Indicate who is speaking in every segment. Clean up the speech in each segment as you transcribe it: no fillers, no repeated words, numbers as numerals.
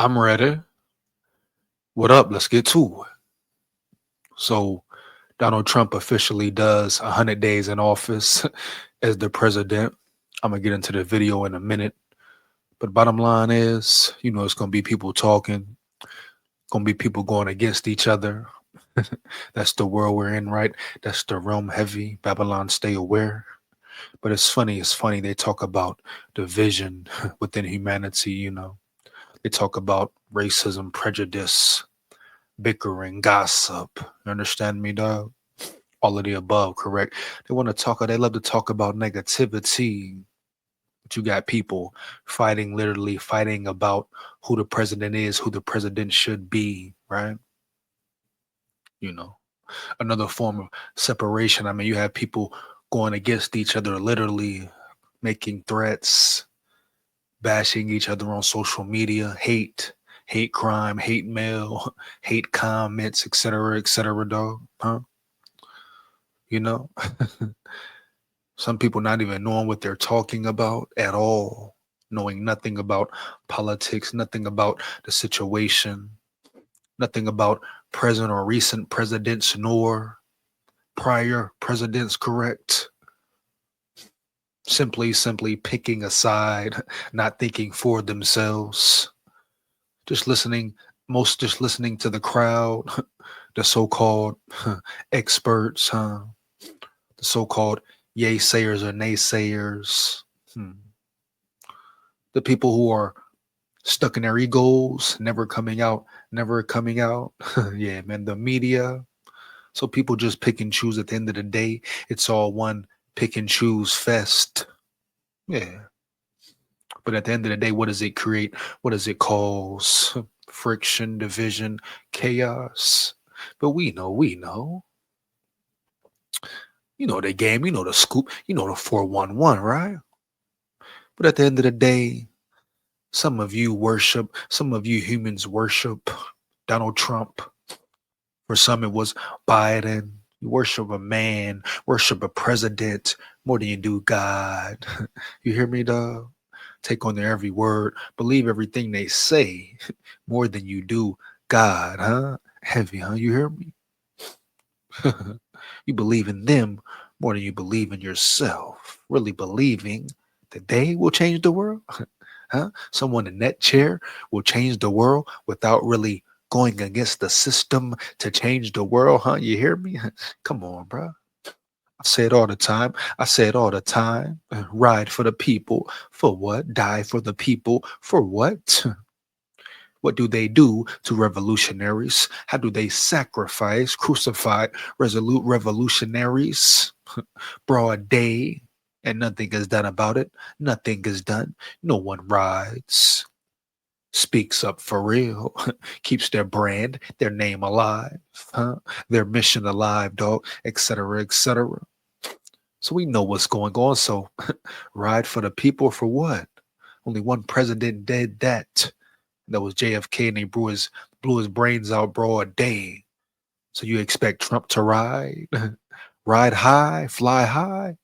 Speaker 1: I'm ready. What up? Let's get to it. So, Donald Trump officially does 100 days in office as the president. I'm going to get into the video in a minute. But bottom line is, it's going to be people talking, going to be people going against each other. That's the world we're in, right? That's the realm heavy. Babylon, stay aware. But it's funny. It's funny. They talk about division within humanity. They talk about racism, prejudice, bickering, gossip. You understand me, dog? All of the above, correct? They love to talk about negativity. But you got people fighting, literally fighting about who the president is, who the president should be, right? You know, another form of separation. I mean, you have people going against each other, literally making threats, bashing each other on social media, hate crime, hate mail, hate comments, etc., dog. Huh? You know? Some people not even knowing what they're talking about at all, knowing nothing about politics, nothing about the situation, nothing about present or recent presidents, nor prior presidents, correct? Simply picking a side, not thinking for themselves, just listening, most just listening to the crowd, the so-called experts, the so-called yay sayers or naysayers. Hmm. The people who are stuck in their egos, never coming out. Yeah, man, the media. So people just pick and choose at the end of the day. It's all one pick and choose fest. Yeah. But at the end of the day, what does it create? What does it cause? Friction, division, chaos. But we know. You know the game, you know the scoop, you know the 411, right? But at the end of the day, some of you humans worship Donald Trump. For some, it was Biden. You worship a man, worship a president more than you do God. You hear me, dog? Take on their every word, believe everything they say more than you do God, huh? Heavy, huh? You hear me? You believe in them more than you believe in yourself. Really believing that they will change the world? Huh? Someone in that chair will change the world without really going against the system to change the world, huh? You hear me? Come on, bro. I say it all the time. I say it all the time. Ride for the people. For what? Die for the people. For what? What do they do to revolutionaries? How do they sacrifice, crucify resolute revolutionaries? Broad day, and nothing is done about it. Nothing is done. No one rides, speaks up for real, keeps their brand, their name alive, huh? Their mission alive, dog, etc., etc. So we know what's going on. So ride for the people for what? Only one president did that. That was JFK, and they blew his brains out broad day. So you expect Trump to ride, ride high, fly high,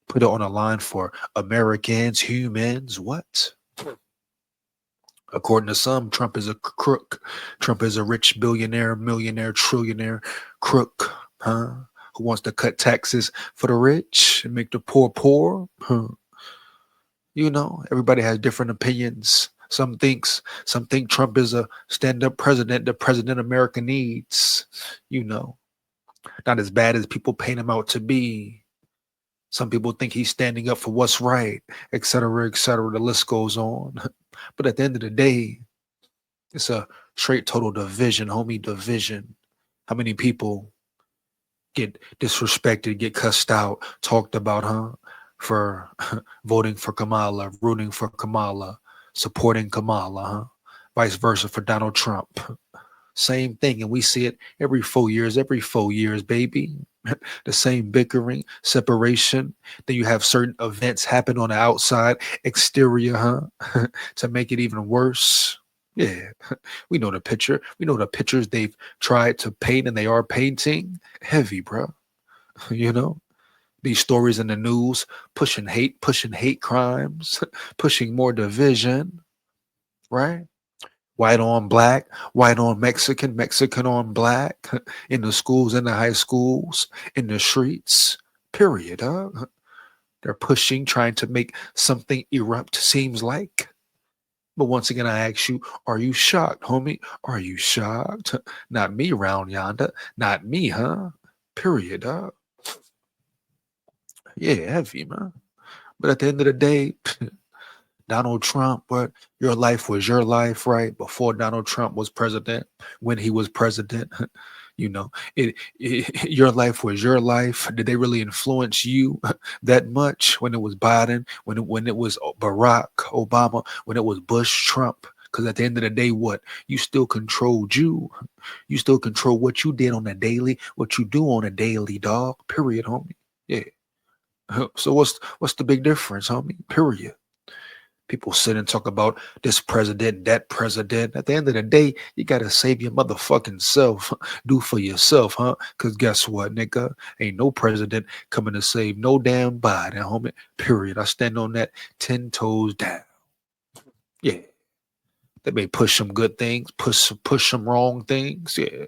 Speaker 1: put it on a line for Americans, humans? What? According to some, Trump is a crook. Trump is a rich billionaire, millionaire, trillionaire crook, huh? Who wants to cut taxes for the rich and make the poor poor? Huh. Everybody has different opinions. Some think Trump is a stand-up president, the president America needs. You know, not as bad as people paint him out to be. Some people think he's standing up for what's right, etc., etc. The list goes on. But at the end of the day, it's a straight total division, homie, division. How many people get disrespected, get cussed out, talked about, huh? For voting for Kamala, rooting for Kamala, supporting Kamala, huh? Vice versa for Donald Trump. Same thing. And we see it every 4 years, baby. The same bickering, separation. Then you have certain events happen on the outside, exterior, huh? To make it even worse. Yeah, we know the picture. We know the pictures they've tried to paint and they are painting. Heavy, bro. You know? These stories in the news pushing hate crimes, pushing more division, right? White on black, white on Mexican, Mexican on black, in the schools, in the high schools, in the streets, period. They're pushing, trying to make something erupt, seems like. But once again, I ask you, are you shocked, homie? Are you shocked? Not me round yonder. Not me, huh? Period. Yeah, heavy, man. But at the end of the day, Donald Trump, but your life was your life, right? Before Donald Trump was president, when he was president, you know, your life was your life. Did they really influence you that much when it was Biden, when it was Barack Obama, when it was Bush, Trump? Because at the end of the day, what you still controlled you. You still control what you did on a daily, what you do on a daily, dog. Period, homie. Yeah. So what's the big difference, homie? Period. People sit and talk about this president, that president. At the end of the day, you gotta save your motherfucking self. Do for yourself, huh? Cause guess what, nigga? Ain't no president coming to save no damn body, homie. Period. I stand on that 10 toes down. Yeah. They may push some good things, push some wrong things. Yeah.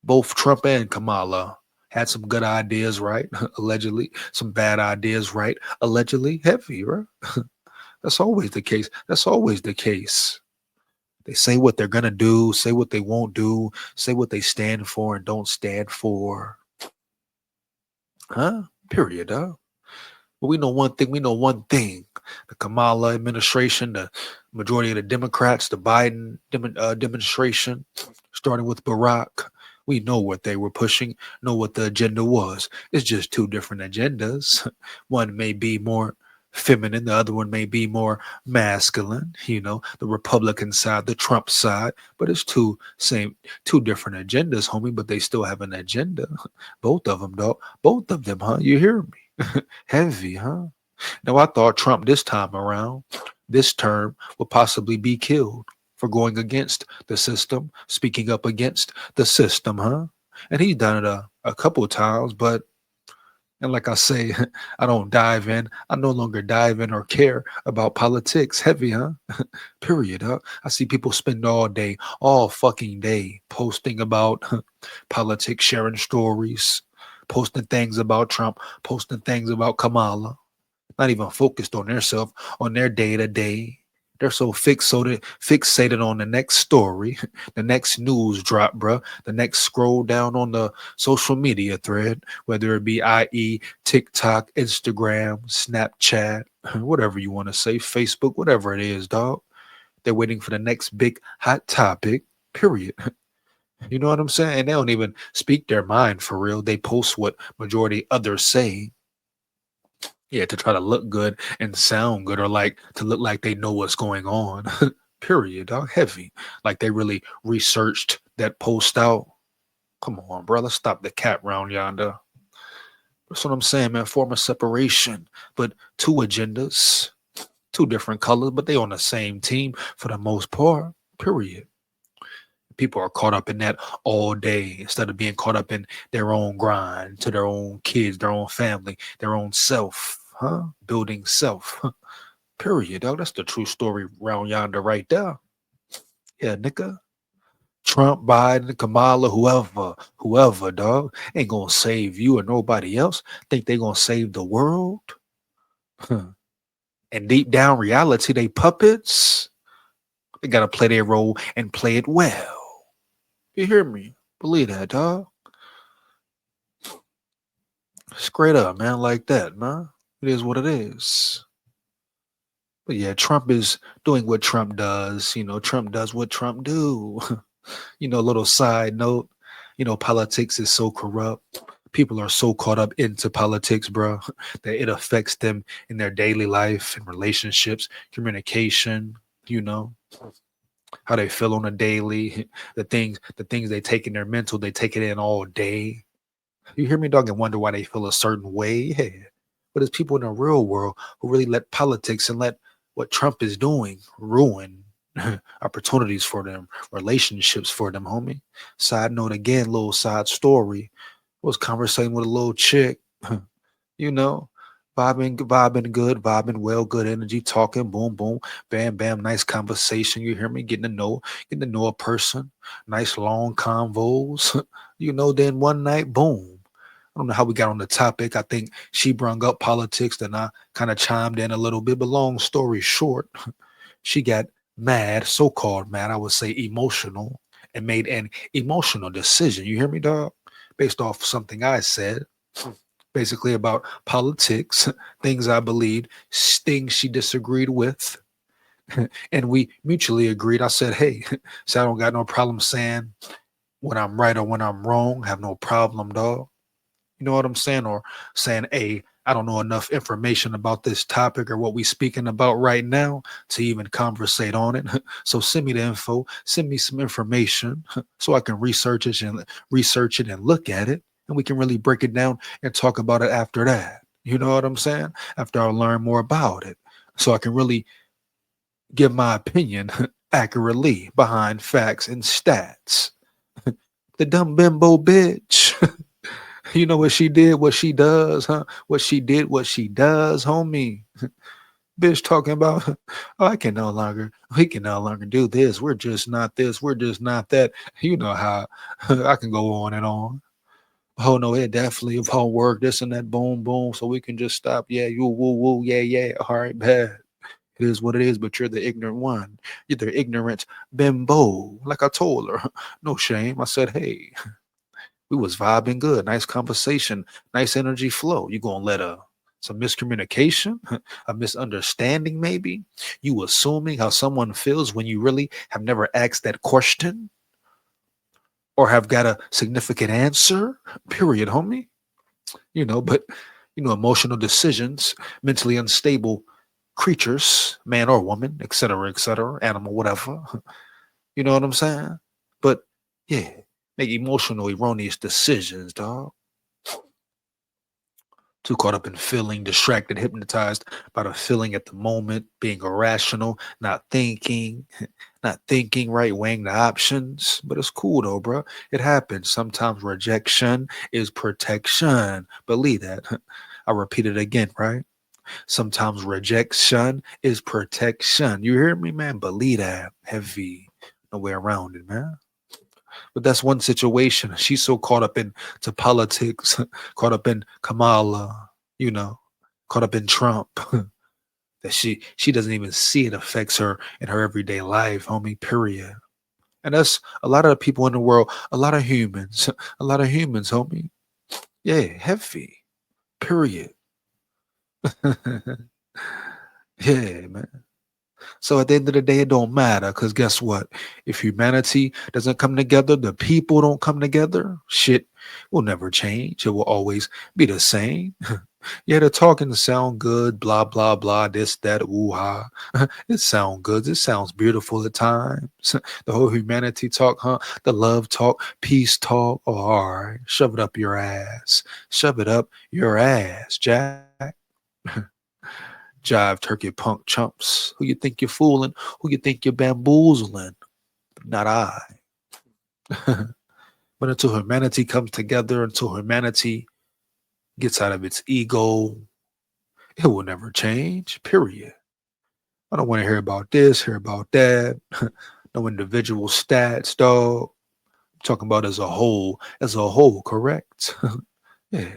Speaker 1: Both Trump and Kamala had some good ideas, right? Allegedly. Some bad ideas, right? Allegedly heavy, right? That's always the case. That's always the case. They say what they're going to do, say what they won't do, say what they stand for and don't stand for. Huh? Period, huh? But we know one thing. We know one thing. The Kamala administration, the majority of the Democrats, the Biden demonstration, starting with Barack, we know what they were pushing, know what the agenda was. It's just two different agendas. One may be more feminine, the other one may be more masculine, the Republican side, the Trump side, but it's two different agendas, homie, but they still have an agenda. Both of them, dog. Both of them, huh? You hear me? Heavy, huh? Now, I thought Trump this time around, this term, would possibly be killed for going against the system, speaking up against the system, huh? And he's done it a couple of times, but and like I say, I don't dive in. I no longer dive in or care about politics. Heavy, huh? Period, huh? I see people spend all day, all fucking day, posting about politics, sharing stories, posting things about Trump, posting things about Kamala, not even focused on their self, on their day to day. They're so fixated on the next story, the next news drop, bruh, the next scroll down on the social media thread, whether it be i.e. TikTok, Instagram, Snapchat, whatever you want to say, Facebook, whatever it is, dog. They're waiting for the next big hot topic, period. You know what I'm saying? And they don't even speak their mind for real. They post what majority others say. Yeah, to try to look good and sound good, or like to look like they know what's going on. Period, dog. Heavy. Like they really researched that post out. Come on, bro. Let's stop the cat round yonder. That's what I'm saying, man. Form a separation, but two agendas, two different colors, but they on the same team for the most part. Period. People are caught up in that all day instead of being caught up in their own grind, to their own kids, their own family, their own self, huh? Building self. Period, dog. That's the true story round yonder right there. Yeah, nigga. Trump, Biden, Kamala, whoever, dog, ain't gonna save you or nobody else. Think they gonna save the world? Huh. And deep down reality, they puppets. They gotta play their role and play it well. You hear me? Believe that, dog. Straight up, man, like that, man. It is what it is. But yeah, Trump is doing what Trump does. Trump does what Trump do. A little side note, politics is so corrupt. People are so caught up into politics, bro, that it affects them in their daily life and relationships, communication, you know, how they feel on a daily, the things they take in their mental, they take it in all day. You hear me, dog, and wonder why they feel a certain way? Yeah. But it's people in the real world who really let politics and let what Trump is doing ruin opportunities for them, relationships for them, homie. Side note again, little side story. Was conversating with a little chick, you know. Vibing good, vibing well, good energy, talking, boom, boom, bam, bam, nice conversation. You hear me? Getting to know a person, nice long convos. Then one night, boom. I don't know how we got on the topic. I think she brung up politics, then I kind of chimed in a little bit. But long story short, she got mad, so-called mad, I would say emotional, and made an emotional decision. You hear me, dog? Based off something I said, basically about politics, things I believed, things she disagreed with. And we mutually agreed. I said, hey, so I don't got no problem saying when I'm right or when I'm wrong. Have no problem, dog. You know what I'm saying? Or saying, hey, I don't know enough information about this topic or what we speaking about right now to even conversate on it. So send me the info, send me some information so I can research it and look at it. And we can really break it down and talk about it after that. You know what I'm saying? After I learn more about it. So I can really give my opinion accurately behind facts and stats. The dumb bimbo bitch. You know what she did, what she does, huh? What she did, what she does, homie. Bitch talking about, oh, we can no longer do this. We're just not this. We're just not that. You know how I can go on and on. Oh no, it definitely won't work. This and that, boom, boom. So we can just stop. Yeah, you woo woo, yeah, yeah. All right, bad. It is what it is, but you're the ignorant one. You're the ignorant bimbo. Like I told her. No shame. I said, hey, we was vibing good, nice conversation, nice energy flow. You gonna let some miscommunication, a misunderstanding maybe? You assuming how someone feels when you really have never asked that question or have got a significant answer? Period, homie. But emotional decisions, mentally unstable creatures, man or woman, etc., animal, whatever. You know what I'm saying? But yeah, make emotional, erroneous decisions, dog. Too caught up in feeling, distracted, hypnotized by the feeling at the moment, being irrational, not thinking right, weighing the options. But it's cool though, bro. It happens. Sometimes rejection is protection. Believe that. I repeat it again, right? Sometimes rejection is protection. You hear me, man? Believe that. Heavy. No way around it, man. But that's one situation. She's so caught up into politics, caught up in Kamala, you know, caught up in Trump that she doesn't even see it affects her in her everyday life, homie. Period. And that's a lot of the people in the world, a lot of humans, a lot of humans, homie. Yeah, heavy. Period. Yeah, man. So at the end of the day, it don't matter because guess what? If humanity doesn't come together, the people don't come together, shit will never change. It will always be the same. Yeah, the talking sound good, blah, blah, blah, this, that, ooh, ha. It sound good. It sounds beautiful at times. The whole humanity talk, huh? The love talk, peace talk. Oh, all right. Shove it up your ass. Shove it up your ass, Jack. Jive turkey punk chumps. Who you think you're fooling? Who you think you're bamboozling? Not I. But until humanity comes together, until humanity gets out of its ego, it will never change. Period. I don't want to hear about this, hear about that. No individual stats, dog. I'm talking about as a whole, correct? Yeah.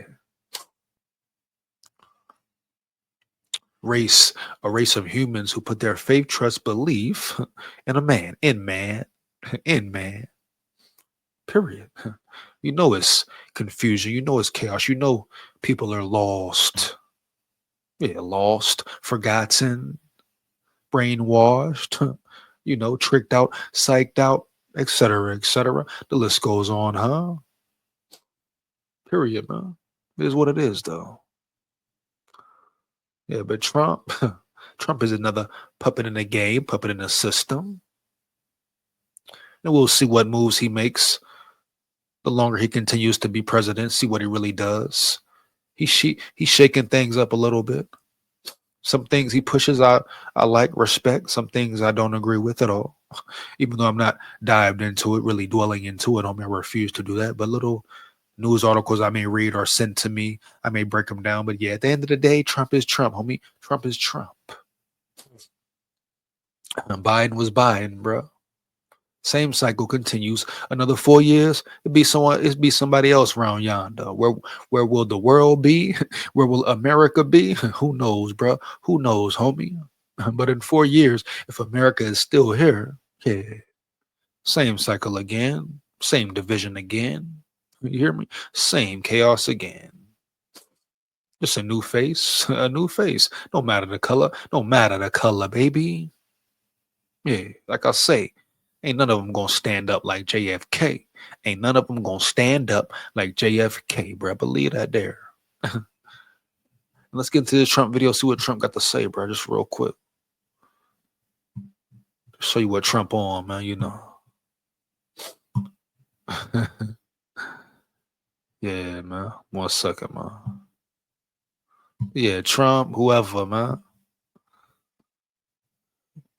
Speaker 1: Race, a race of humans who put their faith, trust, belief in a man, in man. Period. You know it's confusion. You know it's chaos. You know people are lost. Yeah, lost, forgotten, brainwashed, tricked out, psyched out, etc., etc. The list goes on, huh? Period, man. It is what it is, though. Yeah, but Trump, Trump is another puppet in the game, puppet in the system. And we'll see what moves he makes the longer he continues to be president, see what he really does. He's shaking things up a little bit. Some things he pushes I like, respect. Some things I don't agree with at all. Even though I'm not dived into it, really dwelling into it. I refuse to do that. But little News articles I may read or sent to me, I may break them down. But yeah, at the end of the day, Trump is Trump, homie. Trump is Trump. And Biden was Biden, bro. Same cycle continues. Another 4 years, it'd be somebody else around yonder. Where will the world be? Where will America be? Who knows, bro? Who knows, homie? But in 4 years, if America is still here, yeah, same cycle again, same division again. You hear me? Same chaos again. Just a new face, a new face. No matter the color, no matter the color, baby. Yeah, like I say, ain't none of them gonna stand up like JFK. Ain't none of them gonna stand up like JFK, bro. Believe that there. Let's get into this Trump video, see what Trump got to say, bro. Just real quick. Show you what Trump on, man, you know. Yeah, man. 1 second, man. Yeah, Trump, whoever, man.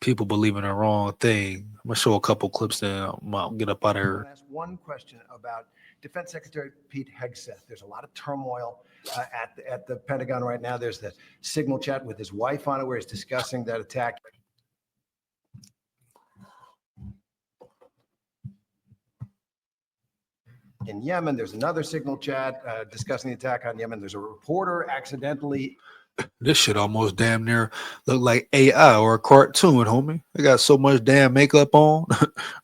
Speaker 1: People believe in the wrong thing. I'm gonna show a couple clips, then I'll get up out of here.
Speaker 2: Ask one question about Defense Secretary Pete Hegseth. There's a lot of turmoil at the Pentagon right now. There's the signal chat with his wife on it, where he's discussing that attack in Yemen. There's another signal chat discussing the attack on Yemen. There's a reporter accidentally.
Speaker 1: This shit almost damn near look like AI or a cartoon, homie. They got so much damn makeup on.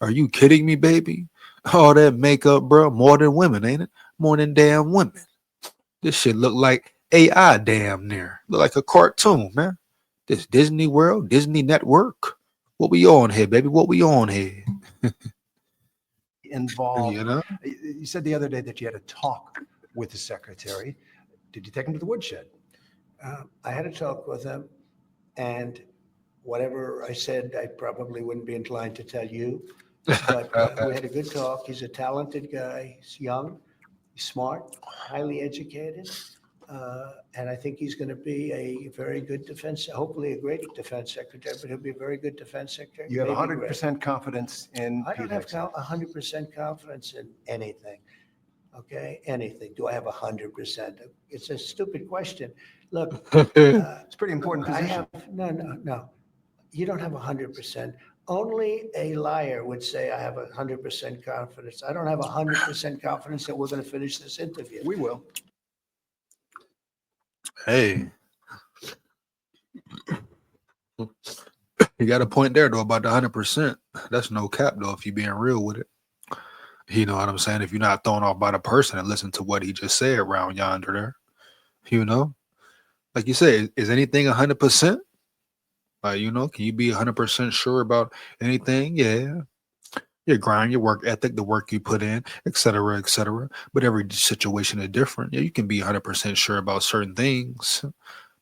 Speaker 1: Are you kidding me, baby? All that makeup, bro. More than women, ain't it? More than damn women. This shit look like AI damn near. Look like a cartoon, man. This Disney World, Disney Network. What we on here, baby? What we on here?
Speaker 2: Involved.
Speaker 1: You know?
Speaker 2: You said the other day that you had a talk with the secretary. Did you take him to the woodshed?
Speaker 3: I had a talk with him, and whatever I said, I probably wouldn't be inclined to tell you. But we had a good talk. He's a talented guy. He's young, he's smart, highly educated, and I think he's going to be a very good defense, hopefully a great defense secretary, but he'll be a very good defense secretary.
Speaker 2: You have 100% confidence in
Speaker 3: I don't
Speaker 2: Pete
Speaker 3: have
Speaker 2: Hegseth.
Speaker 3: 100% confidence in anything. Okay, anything. Do I have 100%? It's a stupid question. Look,
Speaker 2: It's a pretty important
Speaker 3: I
Speaker 2: position.
Speaker 3: have no. You don't have 100%. Only a liar would say I have 100% confidence. I don't have 100% confidence that we're going to finish this interview.
Speaker 2: We will.
Speaker 1: Hey. You got a point there, though, about the 100%. That's no cap, though, if you're being real with it. You know what I'm saying? If you're not thrown off by the person and listen to what he just said around yonder there, you know? Like you said, is anything 100%? Like, you know, can you be 100% sure about anything? Yeah. Your grind, your work ethic, the work you put in, et cetera, et cetera. But every situation is different. Yeah, you can be 100% sure about certain things.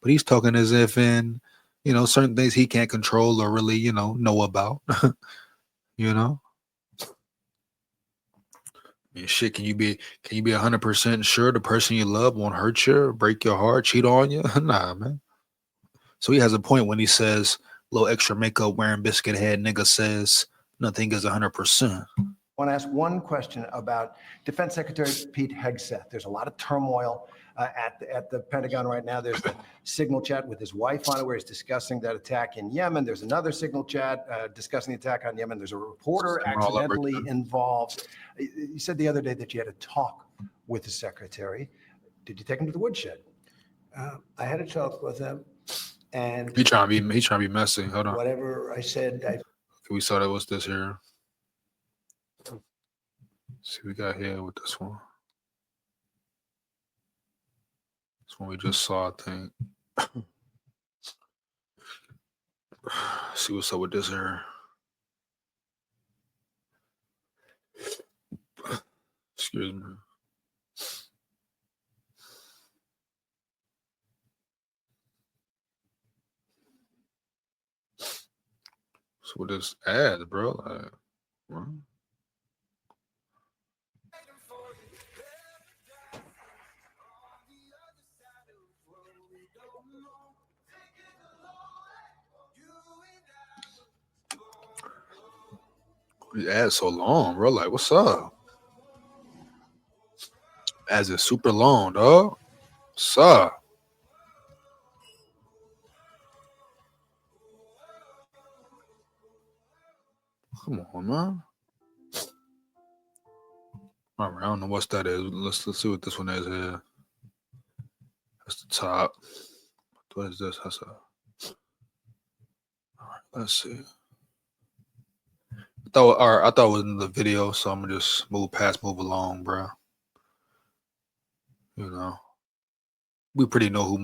Speaker 1: But he's talking as if in, you know, certain things he can't control or really, you know about. You know? I mean, shit, can you be 100% sure the person you love won't hurt you, break your heart, cheat on you? Nah, man. So he has a point when he says, little extra makeup wearing biscuit head nigga says nothing is 100%.
Speaker 2: I want to ask one question about Defense Secretary Pete Hegseth. There's a lot of turmoil at the Pentagon right now. There's the signal chat with his wife on it, where he's discussing that attack in Yemen. There's another signal chat discussing the attack on Yemen. There's a reporter accidentally involved. You said the other day that you had a talk with the secretary. Did you take him to the woodshed?
Speaker 3: I had a talk with him, and
Speaker 1: He trying to be messy. Hold on.
Speaker 3: whatever I said, I
Speaker 1: We saw that was this here. Let's see what we got here with this one. This one we just saw, I think. See what's up with this here. Excuse me. So with this ad, bro, like, what? The ad's so long, bro. Like, what's up? As it's super long, dog. Sir. Come on, man. All right, I don't know what that is. Let's see what this one is here. That's the top. What is this? That's a. All right, let's see. I thought it was in the video, so I'm gonna just move along, bro. You know, we pretty know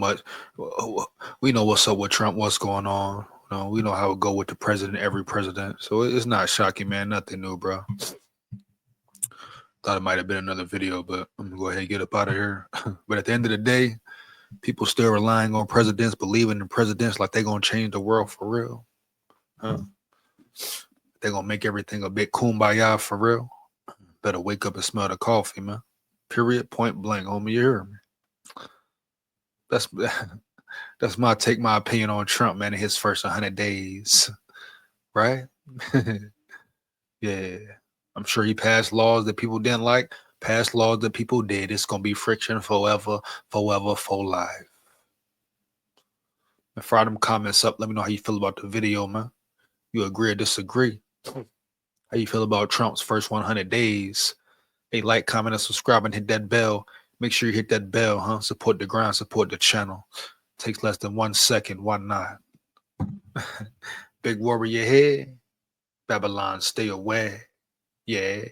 Speaker 1: we know what's up with Trump, what's going on. You know, we know how it go with the president, every president. So it's not shocking, man. Nothing new, bro. Thought it might have been another video, but I'm gonna go ahead and get up out of here. But at the end of the day, people still relying on presidents, believing in presidents like they're gonna change the world for real. Huh? They're gonna make everything a big kumbaya for real. Better wake up and smell the coffee, man. Period. Point blank, homie. You hear me? That's my opinion on Trump, man, in his first 100 days. Right? Yeah. I'm sure he passed laws that people didn't like, passed laws that people did. It's gonna be friction forever, for life. And fire them comments up. Let me know how you feel about the video, man. You agree or disagree? How you feel about Trump's first 100 days? Hey, like, comment, and subscribe, and hit that bell. Make sure you hit that bell, huh? Support the grind, support the channel. Takes less than 1 second. Why not? Big warrior here. Babylon, stay away. Yeah.